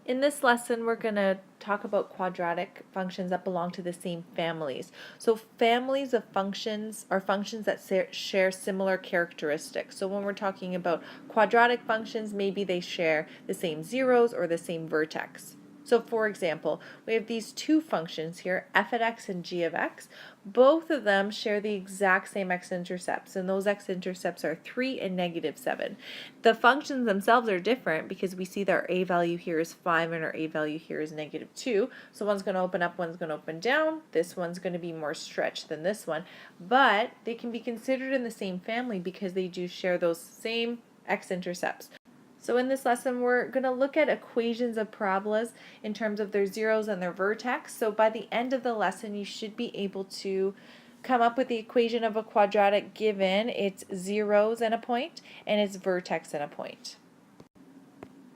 In this lesson, we're going to talk about quadratic functions that belong to the same families. So families of functions are functions that share similar characteristics. So when we're talking about quadratic functions, maybe they share the same zeros or the same vertex. So for example, we have these two functions here, f of x and g of x. Both of them share the exact same x-intercepts, and those x-intercepts are 3 and -7. The functions themselves are different because we see that our a value here is 5 and our a value here is -2. So one's going to open up, one's going to open down. This one's going to be more stretched than this one, but they can be considered in the same family because they do share those same x-intercepts. So in this lesson, we're going to look at equations of parabolas in terms of their zeros and their vertex. So by the end of the lesson, you should be able to come up with the equation of a quadratic given its zeros and a point and its vertex and a point.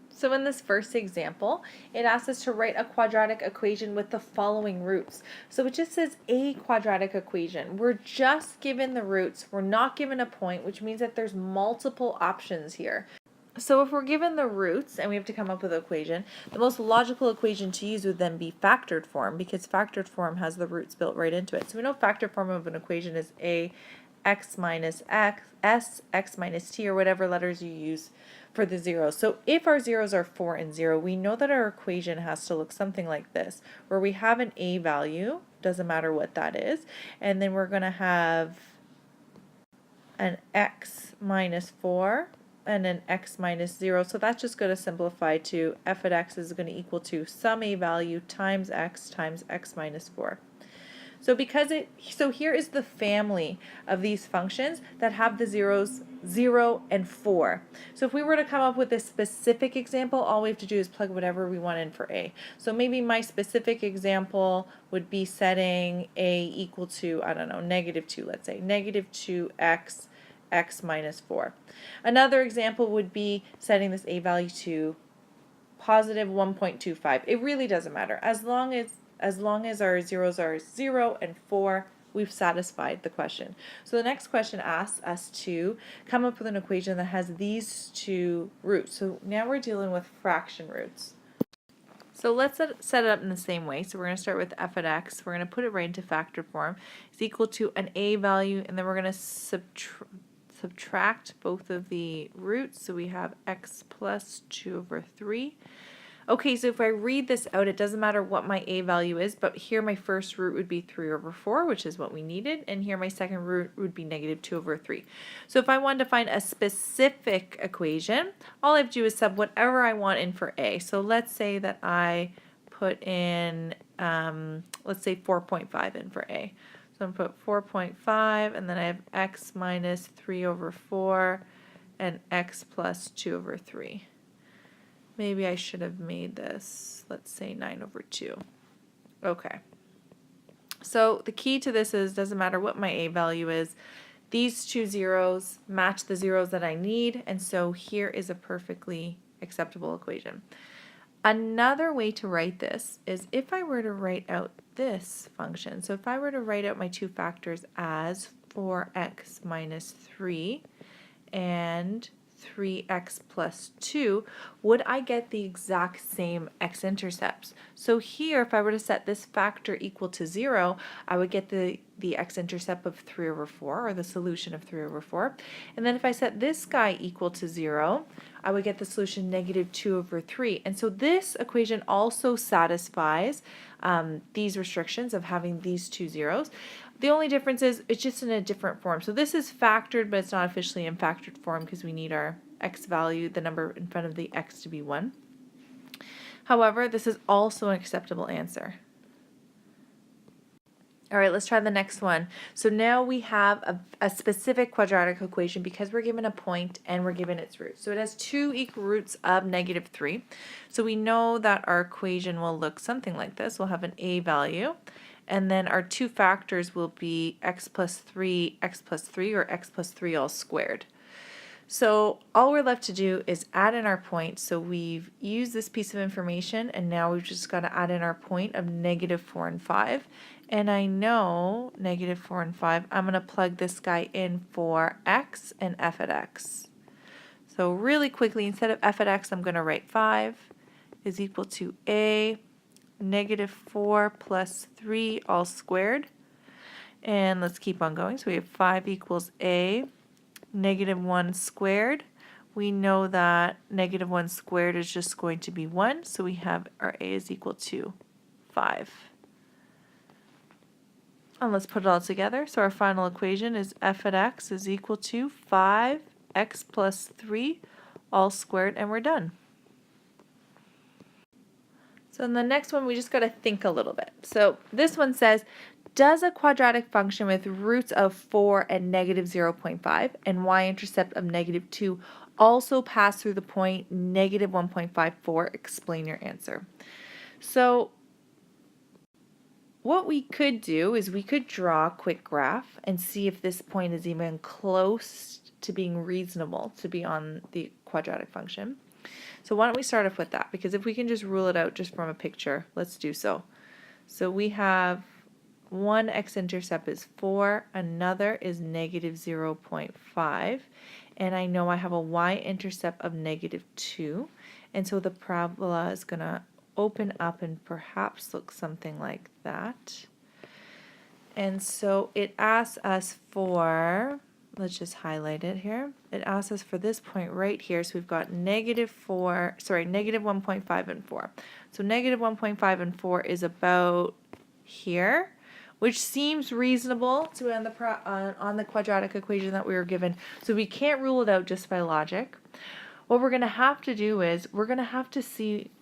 So in this first example, it asks us to write a quadratic equation with the following roots. So it just says a quadratic equation. We're just given the roots. We're not given a point, which means that there's multiple options here. So if we're given the roots and we have to come up with an equation, the most logical equation to use would then be factored form because factored form has the roots built right into it. So we know factored form of an equation is a x minus x, s, x minus t, or whatever letters you use for the zeros. So if our zeros are 4 and 0, we know that our equation has to look something like this, where we have an a value, doesn't matter what that is, and then we're going to have an x minus 4 and an x minus 0. So that's just going to simplify to f of x is going to equal to some a value times x minus 4. So here is the family of these functions that have the zeros 0 and 4. So if we were to come up with a specific example, all we have to do is plug whatever we want in for a. So maybe my specific example would be setting a equal to, I don't know, -2, let's say, -2x x minus 4. Another example would be setting this a value to positive 1.25. It really doesn't matter. As long as our zeros are 0 and 4, we've satisfied the question. So the next question asks us to come up with an equation that has these two roots. So now we're dealing with fraction roots. So let's set it up in the same way. So we're going to start with f of x. We're going to put it right into factored form. It's equal to an a value, and then we're going to subtract both of the roots. So we have x plus 2 over 3. Okay, so if I read this out, it doesn't matter what my a value is, but here my first root would be 3 over 4, which is what we needed, and here my second root would be -2 over 3. So if I wanted to find a specific equation, all I have to do is sub whatever I want in for a. So let's say that I put in, let's say 4.5 in for a. So I'm going to put 4.5, and then I have x minus 3 over 4 and x plus 2 over 3. Maybe I should have made this, let's say 9 over 2. Okay. So the key to this is, doesn't matter what my a value is, these two zeros match the zeros that I need, and so here is a perfectly acceptable equation. Another way to write this is if I were to write out this function. So if I were to write out my two factors as 4x minus 3 and 3x plus 2, would I get the exact same x-intercepts? So here, if I were to set this factor equal to 0, I would get the x-intercept of 3 over 4, or the solution of 3 over 4. And then if I set this guy equal to 0, I would get the solution -2 over 3. And so this equation also satisfies these restrictions of having these two zeros. The only difference is it's just in a different form. So this is factored, but it's not officially in factored form because we need our x value, the number in front of the x, to be 1. However, this is also an acceptable answer. All right, let's try the next one. So now we have a specific quadratic equation because we're given a point and we're given its roots. So it has two equal roots of -3. So we know that our equation will look something like this. We'll have an a value, and then our two factors will be x plus 3, or x plus 3 all squared. So all we're left to do is add in our point. So we've used this piece of information, and now we've just got to add in our point of -4 and 5. And I know -4 and 5, I'm going to plug this guy in for x and f at x. So really quickly, instead of f at x, I'm going to write 5 is equal to a negative 4 plus 3 all squared. And let's keep on going. So we have 5 equals a negative 1 squared. We know that negative 1 squared is just going to be 1, so we have our a is equal to 5. And let's put it all together. So our final equation is f at x is equal to 5x plus 3 all squared, and we're done. So in the next one, we just got to think a little bit. So this one says, does a quadratic function with roots of 4 and negative 0.5 and y-intercept of negative 2 also pass through the point negative 1.54? Explain your answer. So what we could do is we could draw a quick graph and see if this point is even close to being reasonable to be on the quadratic function. So why don't we start off with that? Because if we can just rule it out just from a picture, let's do so. So we have one x-intercept is 4, another is negative 0.5, and I know I have a y-intercept of negative 2, and so the parabola is going to open up and perhaps look something like that. And so it asks us for, let's just highlight it here. It asks us for this point right here. So we've got negative 1.5 and 4. So negative 1.5 and 4 is about here, which seems reasonable to be on the quadratic equation that we were given. So we can't rule it out just by logic. What we're going to have to do is we're going to have to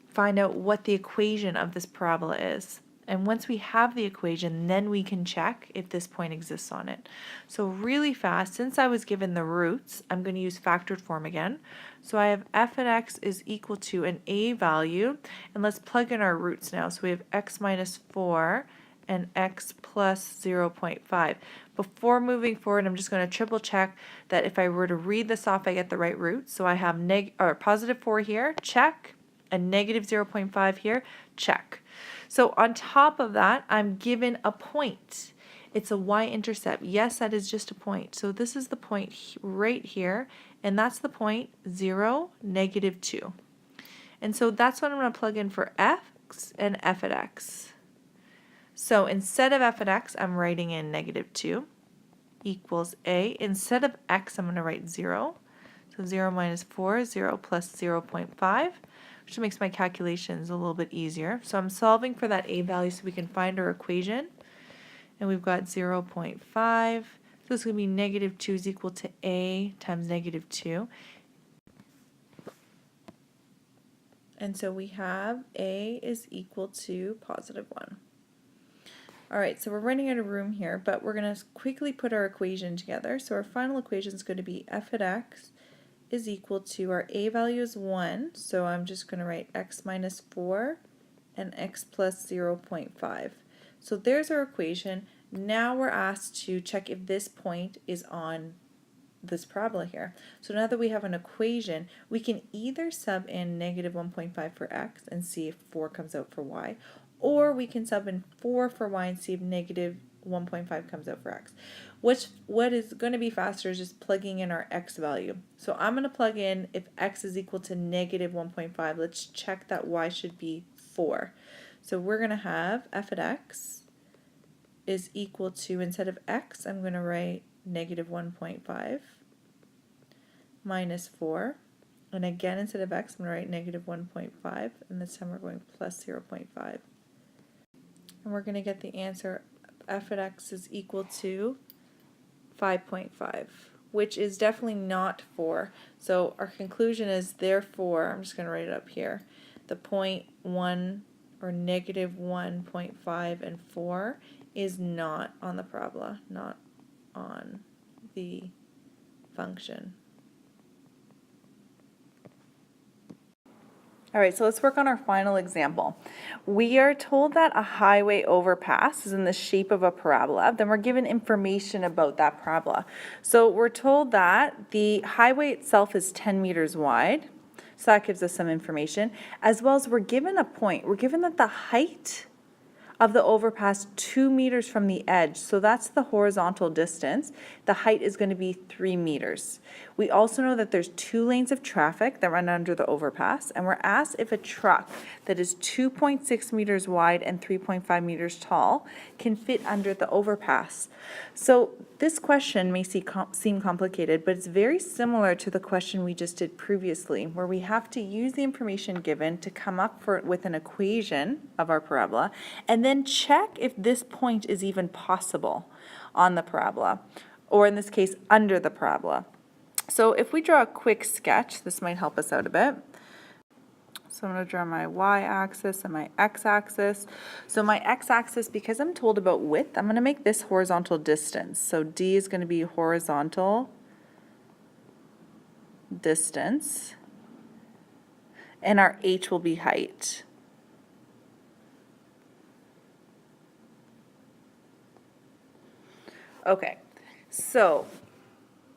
find out what the equation of this parabola is. And once we have the equation, then we can check if this point exists on it. So really fast, since I was given the roots, I'm going to use factored form again. So I have f at x is equal to an a value, and let's plug in our roots now. So we have x minus 4 and x plus 0.5. Before moving forward, I'm just going to triple check that if I were to read this off, I get the right root. So I have positive 4 here, check, and negative 0.5 here, check. So on top of that, I'm given a point. It's a y-intercept. Yes, that is just a point. So this is the point right here, and that's the point 0, negative 2. And so that's what I'm going to plug in for x and f at x. So instead of f at x, I'm writing in negative 2 equals a. Instead of x, I'm going to write 0. So 0 minus 4, 0 plus 0.5. Which makes my calculations a little bit easier. So I'm solving for that a value so we can find our equation. And we've got 0.5. So this is going to be negative 2 is equal to a times negative 2. And so we have a is equal to positive 1. All right, so we're running out of room here, but we're going to quickly put our equation together. So our final equation is going to be f at x is equal to, our a value is 1, so I'm just going to write x minus 4 and x plus 0.5. So there's our equation. Now we're asked to check if this point is on this parabola here. So now that we have an equation, we can either sub in negative 1.5 for x and see if 4 comes out for y, or we can sub in 4 for y and see if negative 1.5 comes out for x. What is going to be faster is just plugging in our x value. So I'm going to plug in if x is equal to negative 1.5. Let's check that y should be 4. So we're going to have f at x is equal to, instead of x, I'm going to write negative 1.5 minus 4. And again, instead of x, I'm going to write negative 1.5. And this time we're going plus 0.5. And we're going to get the answer f at x is equal to 5.5, which is definitely not 4. So our conclusion is, therefore, I'm just going to write it up here, the point 1 or negative 1.5 and 4 is not on the parabola, not on the function. All right, so let's work on our final example. We are told that a highway overpass is in the shape of a parabola. Then we're given information about that parabola. So we're told that the highway itself is 10 meters wide. So that gives us some information. As well as we're given a point. We're given that the height of the overpass 2 meters from the edge. So that's the horizontal distance. The height is going to be 3 meters. We also know that there's 2 lanes of traffic that run under the overpass, and we're asked if a truck that is 2.6 meters wide and 3.5 meters tall can fit under the overpass. So this question may seem complicated, but it's very similar to the question we just did previously, where we have to use the information given to come up with an equation of our parabola, and then check if this point is even possible on the parabola, or in this case, under the parabola. So if we draw a quick sketch, this might help us out a bit. So I'm going to draw my y-axis and my x-axis. So my x-axis, because I'm told about width, I'm going to make this horizontal distance. So d is going to be horizontal distance, and our h will be height. Okay, so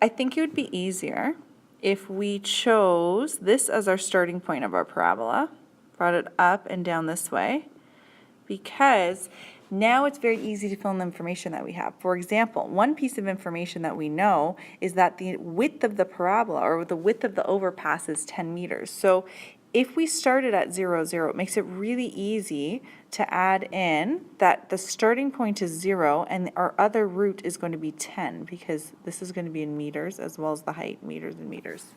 I think it would be easier if we chose this as our starting point of our parabola, brought it up and down this way, because now it's very easy to fill in the information that we have. For example, one piece of information that we know is that the width of the parabola, or the width of the overpass, is 10 meters. So if we started at 0, 0, it makes it really easy to add in that the starting point is 0 and our other root is going to be 10, because this is going to be in meters as well as the height, meters and meters.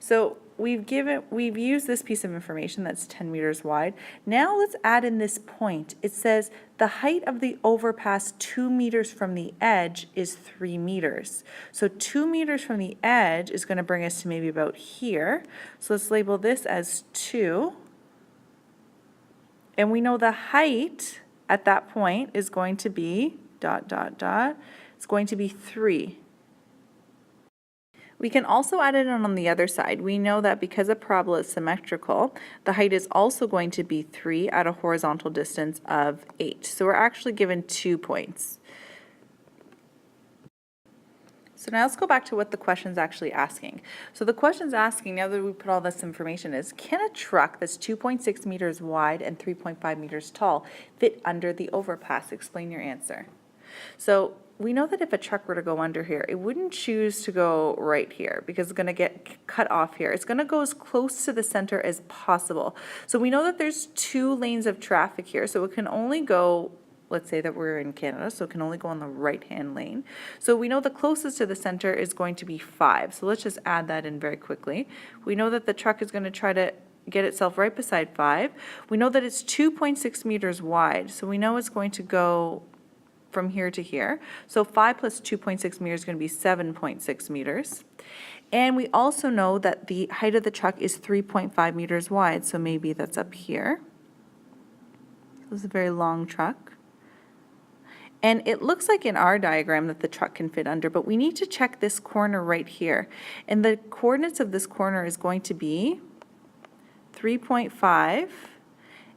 So we've used this piece of information that's 10 meters wide. Now let's add in this point. It says the height of the overpass 2 meters from the edge is 3 meters. So 2 meters from the edge is going to bring us to maybe about here. So let's label this as 2. And we know the height at that point is going to be it's going to be 3. We can also add it on the other side. We know that because a parabola is symmetrical, the height is also going to be 3 at a horizontal distance of 8. So we're actually given 2 points. So now let's go back to what the question's actually asking. So the question's asking, now that we put all this information, is can a truck that's 2.6 meters wide and 3.5 meters tall fit under the overpass? Explain your answer. So we know that if a truck were to go under here, it wouldn't choose to go right here because it's going to get cut off here. It's going to go as close to the center as possible. So we know that there's 2 lanes of traffic here, so it can only go, let's say that we're in Canada, so it can only go on the right-hand lane. So we know the closest to the center is going to be 5. So let's just add that in very quickly. We know that the truck is going to try to get itself right beside 5. We know that it's 2.6 meters wide, so we know it's going to go from here to here. So 5 plus 2.6 meters is going to be 7.6 meters. And we also know that the height of the truck is 3.5 meters wide, so maybe that's up here. This is a very long truck. And it looks like in our diagram that the truck can fit under, but we need to check this corner right here. And the coordinates of this corner is going to be 3.5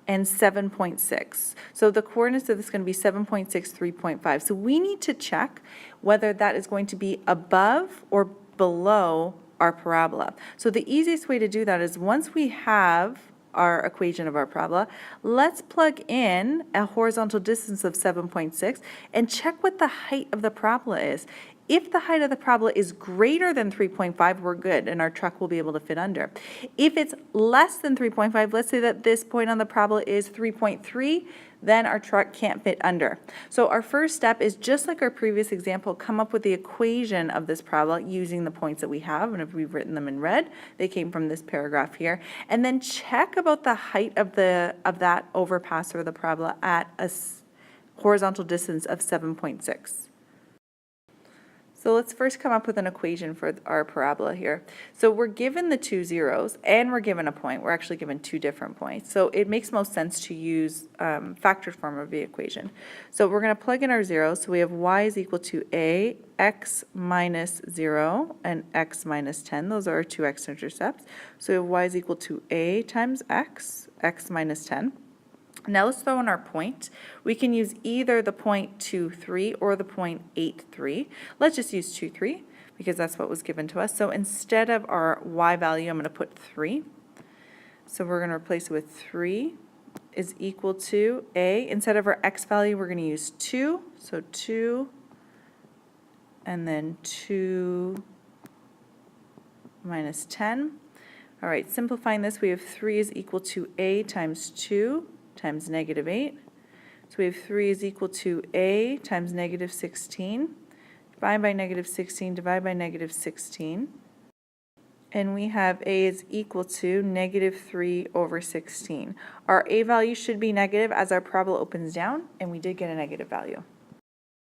and 7.6. So the coordinates of this is going to be 7.6, 3.5. So we need to check whether that is going to be above or below our parabola. So the easiest way to do that is once we have our equation of our parabola, let's plug in a horizontal distance of 7.6 and check what the height of the parabola is. If the height of the parabola is greater than 3.5, we're good, and our truck will be able to fit under. If it's less than 3.5, let's say that this point on the parabola is 3.3, then our truck can't fit under. So our first step is, just like our previous example, come up with the equation of this parabola using the points that we have, and if we've written them in red, they came from this paragraph here, and then check about the height of that overpass or the parabola at a horizontal distance of 7.6. So let's first come up with an equation for our parabola here. So we're given the 2 zeros and we're given a point. We're actually given 2 different points. So it makes most sense to use factored form of the equation. So we're going to plug in our zeros. So we have y is equal to a, x minus 0, and x minus 10. Those are our 2 x-intercepts. So we have y is equal to a times x, x minus 10. Now let's throw in our point. We can use either the point 2, 3 or the point 8, 3. Let's just use 2, 3 because that's what was given to us. So instead of our y value, I'm going to put 3. So we're going to replace it with 3 is equal to a. Instead of our x value, we're going to use 2. So 2 and then 2 minus 10. All right, simplifying this, we have 3 is equal to a times 2 times negative 8. So we have 3 is equal to a times negative 16. Divide by negative 16, divide by negative 16. And we have a is equal to negative 3 over 16. Our a value should be negative as our parabola opens down, and we did get a negative value.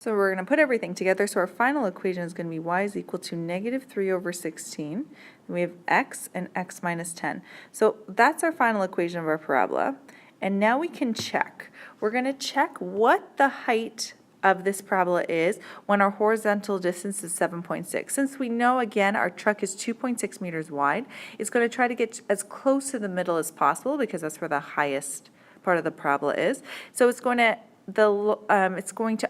So we're going to put everything together. So our final equation is going to be y is equal to negative 3 over 16. And we have x and x minus 10. So that's our final equation of our parabola. And now we can check. We're going to check what the height of this parabola is when our horizontal distance is 7.6. Since we know, again, our truck is 2.6 meters wide, it's going to try to get as close to the middle as possible because that's where the highest part of the parabola is. So it's going to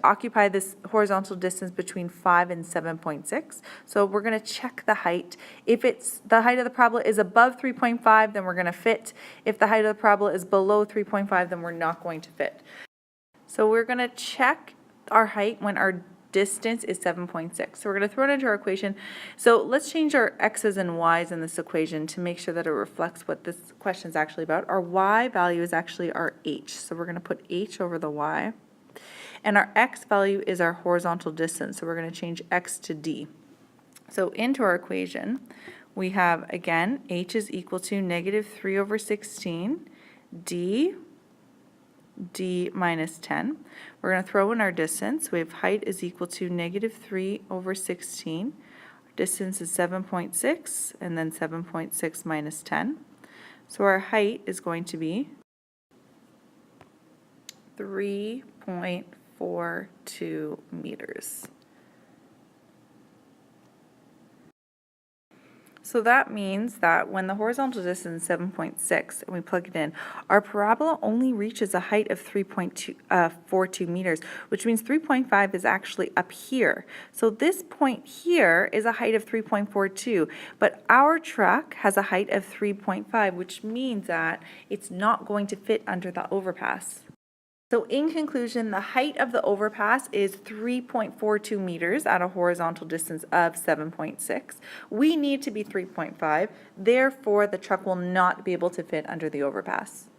occupy this horizontal distance between 5 and 7.6. So we're going to check the height. If the height of the parabola is above 3.5, then we're going to fit. If the height of the parabola is below 3.5, then we're not going to fit. So we're going to check our height when our distance is 7.6. So we're going to throw it into our equation. So let's change our x's and y's in this equation to make sure that it reflects what this question is actually about. Our y value is actually our h. So we're going to put h over the y. And our x value is our horizontal distance. So we're going to change x to d. So into our equation, we have, again, h is equal to negative 3 over 16, d minus 10. We're going to throw in our distance. We have height is equal to negative 3 over 16. Our distance is 7.6, and then 7.6 minus 10. So our height is going to be 3.42 meters. So that means that when the horizontal distance is 7.6 and we plug it in, our parabola only reaches a height of 3.42 meters, which means 3.5 is actually up here. So this point here is a height of 3.42, but our truck has a height of 3.5, which means that it's not going to fit under the overpass. So in conclusion, the height of the overpass is 3.42 meters at a horizontal distance of 7.6. We need to be 3.5, therefore the truck will not be able to fit under the overpass.